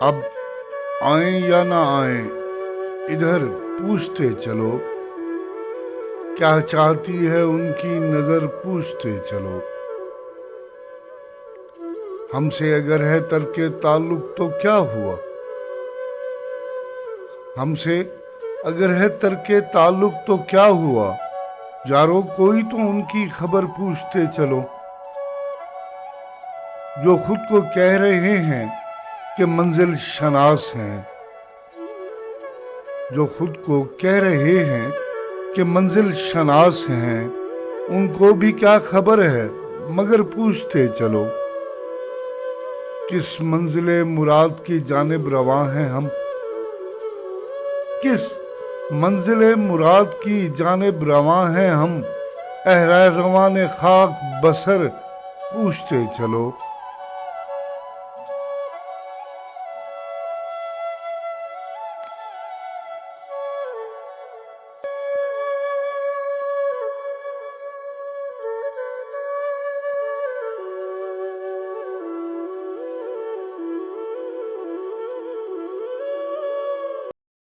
اب آئیں یا نہ آئیں ادھر پوچھتے چلو، کیا چاہتی ہے ان کی نظر پوچھتے چلو۔ ہم سے اگر ہے ترک تعلق تو کیا ہوا، ہم سے اگر ہے ترک تعلق تو کیا ہوا، یارو کوئی تو ان کی خبر پوچھتے چلو۔ جو خود کو کہہ رہے ہیں کہ منزل شناس ہیں، جو خود کو کہہ رہے ہیں کہ منزل شناس ہیں، ان کو بھی کیا خبر ہے مگر پوچھتے چلو۔ کس منزل مراد کی جانب رواں ہیں ہم، کس منزل مراد کی جانب رواں ہیں ہم، اہل روان خاک بسر پوچھتے چلو۔